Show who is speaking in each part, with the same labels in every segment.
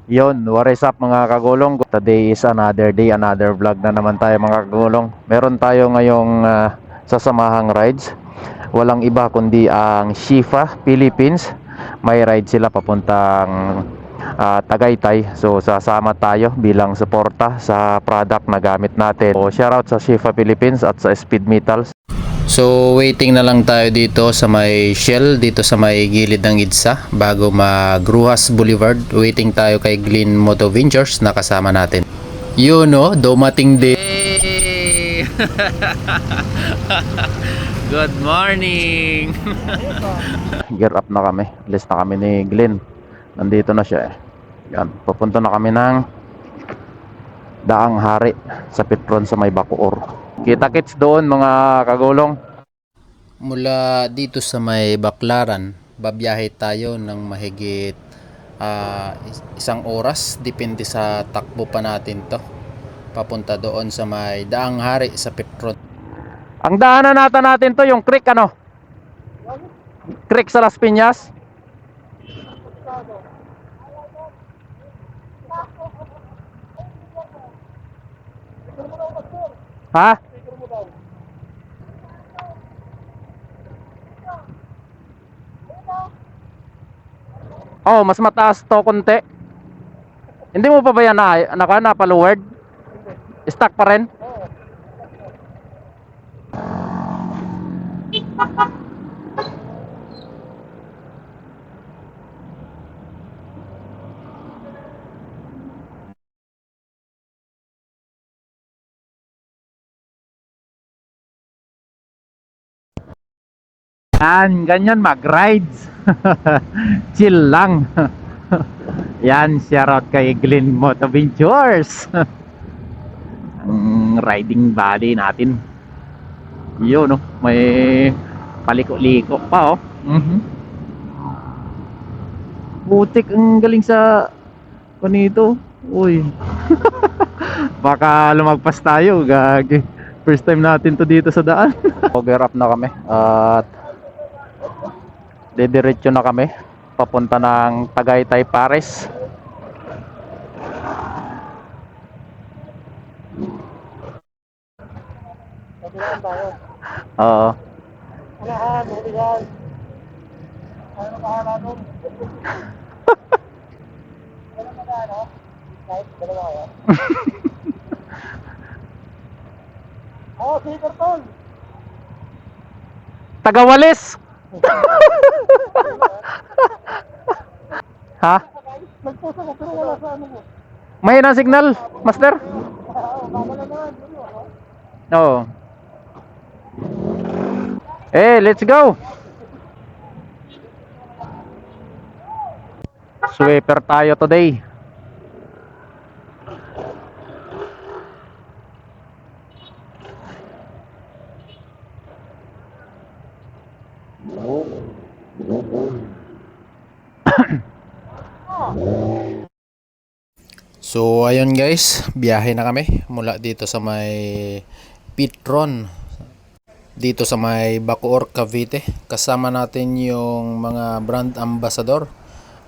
Speaker 1: Yon, what is up mga kagulong? Today is another day, another vlog na naman tayo mga kagulong. Meron tayo ngayong sasamahang rides. Walang iba kundi ang Shifa Philippines. May ride sila papuntang Tagaytay. So sasama tayo bilang suporta sa product na gamit natin. So shoutout sa Shifa Philippines at sa Speed Metals. So waiting na lang tayo dito sa may Shell, dito sa may gilid ng EDSA bago mag-Ruas Boulevard. Waiting tayo kay Glenn Moto Ventures na kasama natin. Yun no, dumating din. Hey! Good morning! Gear up na kami. Alis na kami ni Glenn. Nandito na siya eh. Yan, pupunta na kami ng Daang Hari sa Petron sa may Bacoor. Kita-kits doon mga kagulong. Mula dito sa may Baclaran, babiyahe tayo ng mahigit 1 oras. Depende sa takbo pa natin to. Papunta doon sa may Daang Hari sa Petron. Ang daanan natin to yung creek ano? Creek sa Las Piñas. Ha? Oh, mas mataas to konti. Hindi mo pa ba yan napalowered? Stuck pa rin? Yan, ganyan mag-rides. Chill lang. Yan, shoutout kay Glenn Moto Ventures. Ang riding body natin. Yun, no? May paliko-liko pa, oh. Putik, ang galing sa panito. Uy. Baka lumagpas tayo, gagi. First time natin to dito sa daan. Gear up na kami at didiretso na kami papunta ng Tagaytay, Pares. Oo.
Speaker 2: Oh, si Carton.
Speaker 1: Tagawalis. Ha?
Speaker 2: Nagposa ko pero wala sa ano mo.
Speaker 1: May na signal, master? Oo. Let's go. Sweeper tayo today. So ayun guys, biyahe na kami mula dito sa may Petron, dito sa may Bacoor, Cavite. Kasama natin yung mga brand ambassador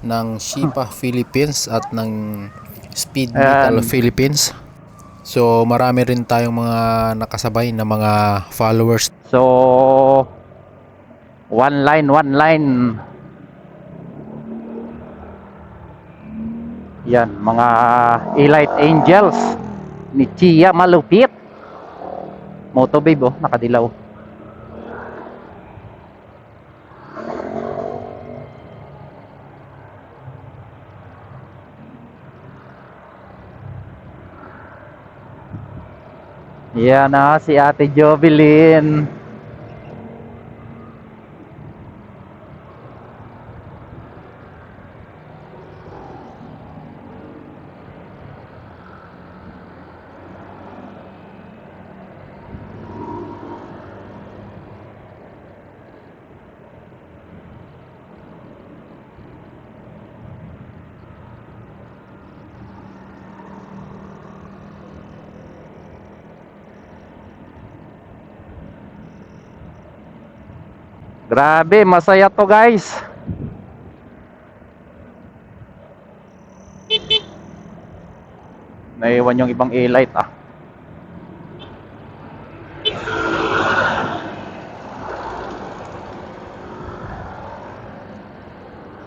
Speaker 1: ng Shifa Philippines at ng Speed Metal Philippines. So marami rin tayong mga nakasabay na mga followers. So one line. Yan, mga Elite Angels ni Chia Malupit. Moto babe, oh, nakadilaw. Yan na si Ate Jovelyn. Grabe, masaya to guys. Naiwan yung ibang A-light ah.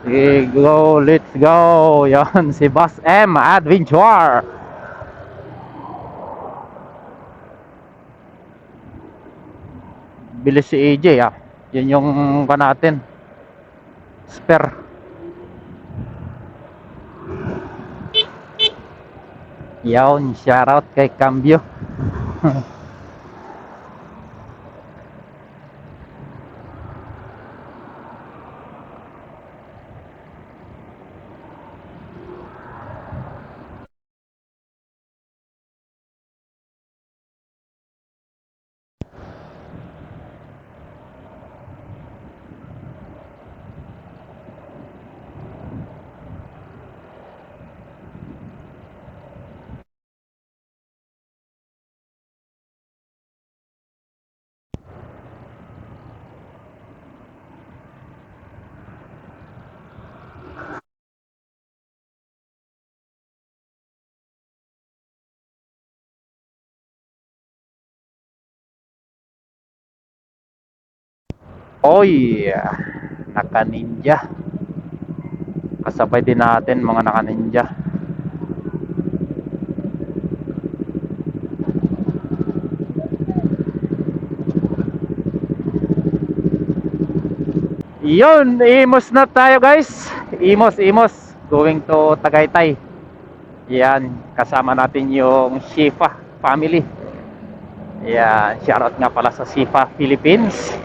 Speaker 1: Sige, go, let's go. Yan, si Boss M Adventure. Bilis si AJ ah. Yan yung natin. Spare. Yan, shoutout kay Cambio. Oy, naka ninja. Kasabay din natin mga naka ninja. Yun, imos na tayo guys. Imos going to Tagaytay. Yan, kasama natin yung Shifa family. Yan, shoutout nga pala sa Shifa Philippines.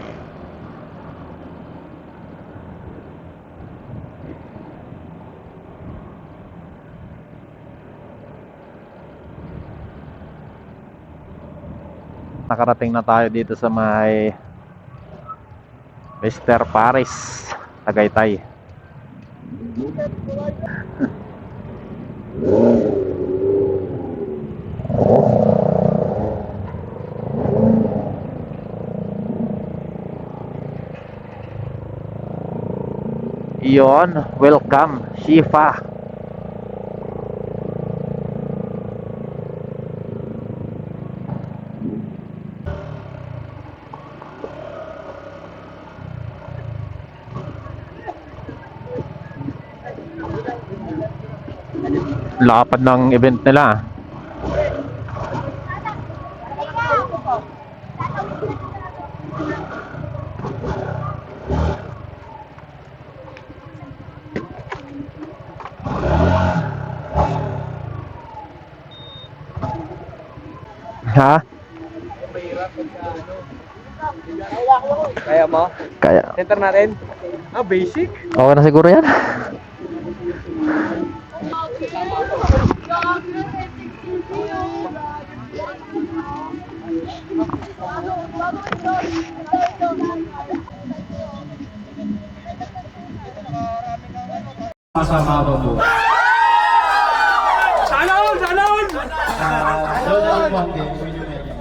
Speaker 1: Nakarating na tayo dito sa may Mr. Paris, Tagaytay. Iyon, welcome Shifa. Lapad ng event nila. Ha?
Speaker 3: Kaya mo?
Speaker 1: Kaya.
Speaker 3: Center natin? Ah, basic?
Speaker 1: Okay na siguro yan.
Speaker 4: Masama ba po?
Speaker 3: Sana all!
Speaker 4: Donald Monte, will you make it?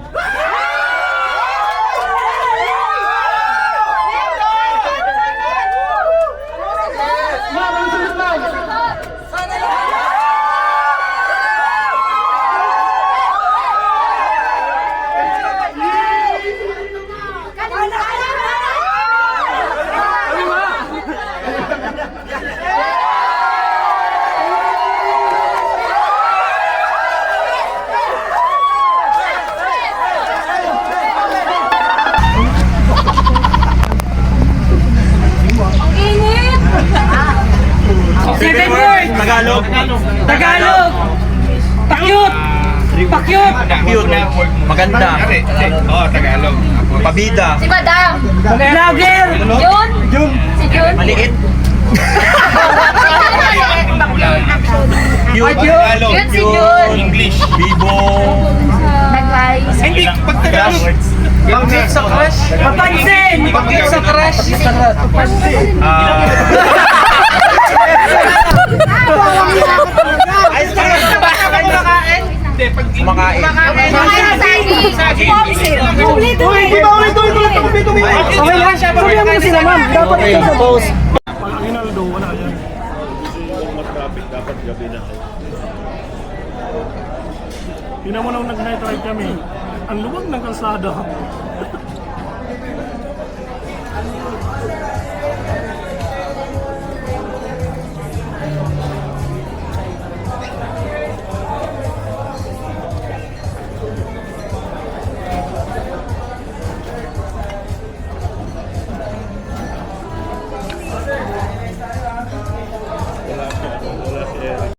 Speaker 3: Seven words! Tagalog! Pakyut!
Speaker 5: Maganda. Tagalog. Pabida.
Speaker 6: Si Madam.
Speaker 3: Vlogger!
Speaker 6: Jun. Si Jun.
Speaker 5: Maliit. Cute.
Speaker 3: Cute.
Speaker 5: Tagalog.
Speaker 6: Cute si Jun.
Speaker 5: English. Bibo.
Speaker 6: Nag-rise.
Speaker 5: Hindi. Pag Tagalog. Pag-cute sa crush.
Speaker 3: Papansin!
Speaker 5: Pag-cute sa crush. Ayos ka lang. Kumakain. Hindi. Pag kumakain.
Speaker 3: Okay lang siya. Sabihan mo sila, ma'am. Dapat ito sa post.
Speaker 2: Tingnan mo nung nag-night ride kami. Ang luwag ng kalsada.